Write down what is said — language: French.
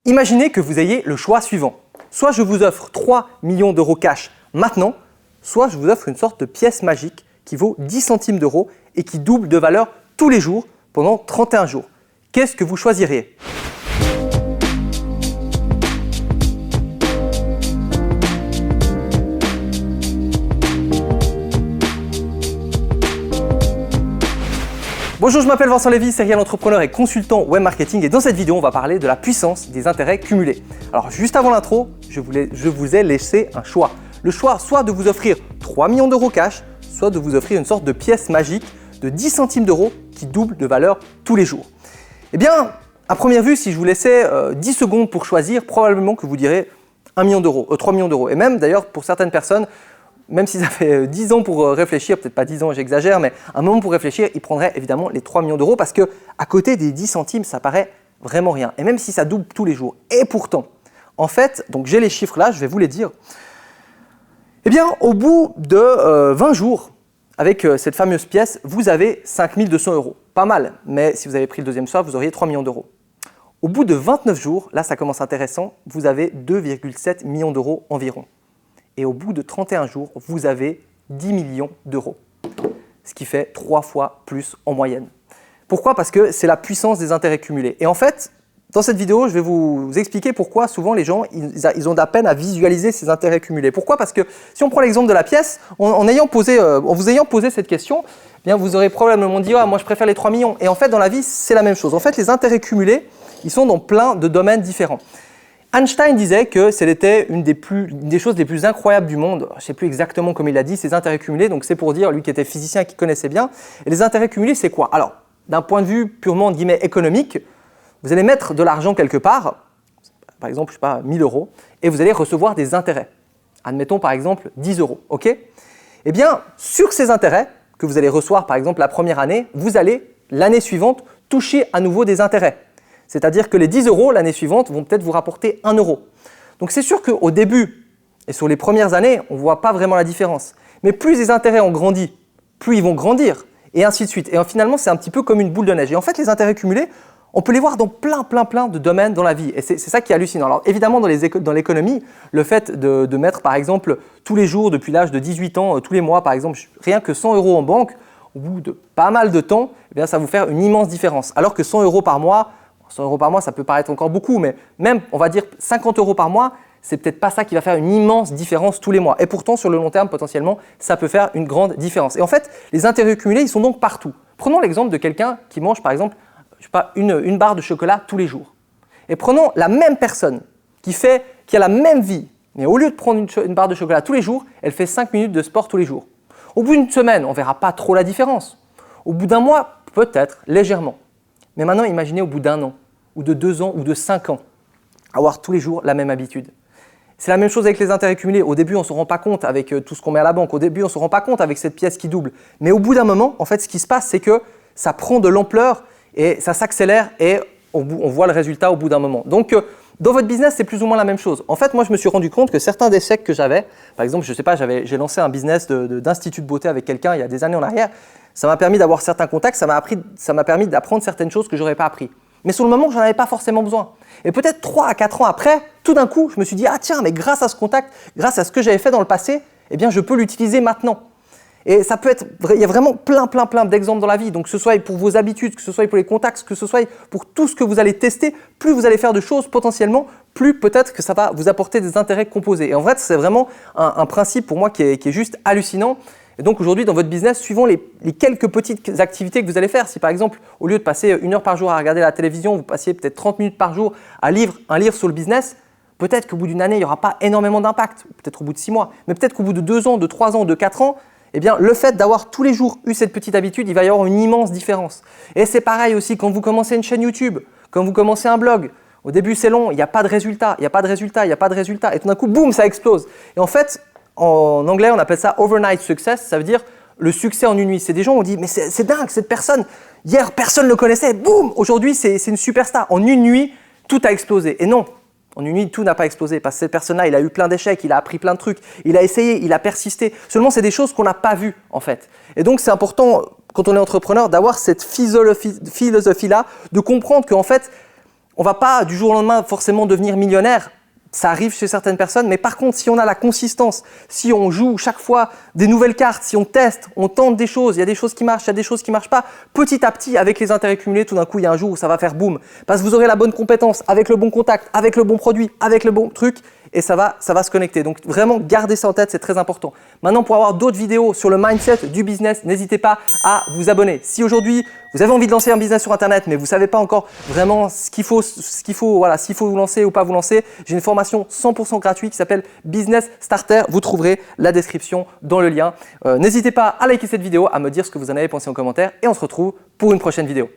Imaginez que vous ayez le choix suivant. Soit je vous offre 3 millions d'euros cash maintenant, soit je vous offre une sorte de pièce magique qui vaut 10 centimes d'euros et qui double de valeur tous les jours pendant 31 jours. Qu'est-ce que vous choisiriez ? Bonjour, je m'appelle Vincent Lévy, serial entrepreneur et consultant web marketing, et dans cette vidéo, on va parler de la puissance des intérêts cumulés. Alors juste avant l'intro, je vous ai laissé un choix. Le choix soit de vous offrir 3 millions d'euros cash, soit de vous offrir une sorte de pièce magique de 10 centimes d'euros qui double de valeur tous les jours. Eh bien, à première vue, si je vous laissais 10 secondes pour choisir, probablement que vous direz 1 million d'euros, 3 millions d'euros. Et même d'ailleurs, pour certaines personnes, même s'ils avaient 10 ans pour réfléchir, peut-être pas 10 ans, j'exagère, mais un moment pour réfléchir, ils prendraient évidemment les 3 millions d'euros parce que à côté des 10 centimes, ça paraît vraiment rien. Et même si ça double tous les jours. Et pourtant, en fait, donc j'ai les chiffres là, je vais vous les dire. Eh bien, au bout de 20 jours, avec cette fameuse pièce, vous avez 5 200 euros. Pas mal, mais si vous avez pris le deuxième choix, vous auriez 3 millions d'euros. Au bout de 29 jours, là ça commence intéressant, vous avez 2,7 millions d'euros environ. Et au bout de 31 jours, vous avez 10 millions d'euros, ce qui fait 3 fois plus en moyenne. Pourquoi ? Parce que c'est la puissance des intérêts cumulés. Et en fait, dans cette vidéo, je vais vous expliquer pourquoi souvent les gens ils ont de la peine à visualiser ces intérêts cumulés. Pourquoi ? Parce que si on prend l'exemple de la pièce, en vous ayant posé cette question, eh bien vous aurez probablement dit « Ah, moi je préfère les 3 millions ». Et en fait, dans la vie, c'est la même chose. En fait, les intérêts cumulés, ils sont dans plein de domaines différents. Einstein disait que c'était une des choses les plus incroyables du monde. Je ne sais plus exactement comme il a dit, ces intérêts cumulés. Donc c'est pour dire, lui qui était physicien, qui connaissait bien. Et les intérêts cumulés, c'est quoi ? Alors, d'un point de vue purement entre guillemets économique, vous allez mettre de l'argent quelque part, par exemple, je sais pas, 1000 euros, et vous allez recevoir des intérêts. Admettons par exemple 10 euros, ok ? Eh bien, sur ces intérêts que vous allez recevoir par exemple la première année, vous allez l'année suivante toucher à nouveau des intérêts. C'est-à-dire que les 10 euros l'année suivante vont peut-être vous rapporter 1 euro. Donc c'est sûr qu'au début et sur les premières années, on ne voit pas vraiment la différence. Mais plus les intérêts ont grandi, plus ils vont grandir et ainsi de suite. Et finalement, c'est un petit peu comme une boule de neige. Et en fait, les intérêts cumulés, on peut les voir dans plein de domaines dans la vie. Et c'est ça qui est hallucinant. Alors évidemment, dans l'économie, le fait de mettre par exemple tous les jours depuis l'âge de 18 ans, tous les mois par exemple, rien que 100 euros en banque, au bout de pas mal de temps, eh bien, ça va vous faire une immense différence. Alors que 100 euros par mois, 100 euros par mois, ça peut paraître encore beaucoup, mais même, on va dire 50 euros par mois, c'est peut-être pas ça qui va faire une immense différence tous les mois. Et pourtant, sur le long terme, potentiellement, ça peut faire une grande différence. Et en fait, les intérêts cumulés, ils sont donc partout. Prenons l'exemple de quelqu'un qui mange, par exemple, je sais pas, une barre de chocolat tous les jours. Et prenons la même personne qui a la même vie, mais au lieu de prendre une barre de chocolat tous les jours, elle fait 5 minutes de sport tous les jours. Au bout d'une semaine, on ne verra pas trop la différence. Au bout d'un mois, peut-être, légèrement. Mais maintenant, imaginez au bout d'1 an, ou de 2 ans, ou de 5 ans, avoir tous les jours la même habitude. C'est la même chose avec les intérêts cumulés. Au début, on ne se rend pas compte avec tout ce qu'on met à la banque. Au début, on ne se rend pas compte avec cette pièce qui double. Mais au bout d'un moment, en fait, ce qui se passe, c'est que ça prend de l'ampleur et ça s'accélère et on voit le résultat au bout d'un moment. Donc, dans votre business, c'est plus ou moins la même chose. En fait, moi, je me suis rendu compte que certains des chèques que j'avais, par exemple, je ne sais pas, j'ai lancé un business d'institut de beauté avec quelqu'un il y a des années en arrière. Ça m'a permis d'avoir certains contacts, ça m'a permis d'apprendre certaines choses que je n'aurais pas appris. Mais sur le moment, je n'en avais pas forcément besoin. Et peut-être 3 à 4 ans après, tout d'un coup, je me suis dit « Ah tiens, mais grâce à ce contact, grâce à ce que j'avais fait dans le passé, eh bien, je peux l'utiliser maintenant. » Et ça peut être, il y a vraiment plein d'exemples dans la vie. Donc, que ce soit pour vos habitudes, que ce soit pour les contacts, que ce soit pour tout ce que vous allez tester, plus vous allez faire de choses potentiellement, plus peut-être que ça va vous apporter des intérêts composés. Et en vrai, c'est vraiment un principe pour moi qui est juste hallucinant. Et donc aujourd'hui, dans votre business, suivant les quelques petites activités que vous allez faire, si par exemple, au lieu de passer 1 heure par jour à regarder la télévision, vous passiez peut-être 30 minutes par jour à lire un livre sur le business, peut-être qu'au bout d'une année, il n'y aura pas énormément d'impact, peut-être au bout de 6 mois, mais peut-être qu'au bout de 2 ans, de 3 ans, de 4 ans, eh bien, le fait d'avoir tous les jours eu cette petite habitude, il va y avoir une immense différence. Et c'est pareil aussi quand vous commencez une chaîne YouTube, quand vous commencez un blog. Au début, c'est long, il n'y a pas de résultat, il n'y a pas de résultat, il n'y a pas de résultat. Et tout d'un coup, boum, ça explose. Et en fait, en anglais, on appelle ça overnight success, ça veut dire le succès en une nuit. C'est des gens où on dit, mais c'est dingue, cette personne, hier, personne ne le connaissait, boum, aujourd'hui, c'est une superstar. En une nuit, tout a explosé. Et non, en une nuit, tout n'a pas explosé parce que cette personne-là, il a eu plein d'échecs, il a appris plein de trucs, il a essayé, il a persisté. Seulement, c'est des choses qu'on n'a pas vues, en fait. Et donc, c'est important, quand on est entrepreneur, d'avoir cette philosophie-là, de comprendre qu'en fait, On ne va pas du jour au lendemain forcément devenir millionnaire. Ça arrive chez certaines personnes, mais par contre, si on a la consistance, si on joue chaque fois des nouvelles cartes, si on teste, on tente des choses, il y a des choses qui marchent, il y a des choses qui ne marchent pas, petit à petit, avec les intérêts cumulés, tout d'un coup, il y a un jour où ça va faire boum. Parce que vous aurez la bonne compétence, avec le bon contact, avec le bon produit, avec le bon truc, et ça va se connecter. Donc vraiment, gardez ça en tête, c'est très important. Maintenant, pour avoir d'autres vidéos sur le mindset du business, n'hésitez pas à vous abonner. Si aujourd'hui, vous avez envie de lancer un business sur Internet, mais vous ne savez pas encore vraiment s'il faut vous lancer ou pas vous lancer, j'ai une formation 100% gratuite qui s'appelle Business Starter. Vous trouverez la description dans le lien. N'hésitez pas à liker cette vidéo, à me dire ce que vous en avez pensé en commentaire et on se retrouve pour une prochaine vidéo.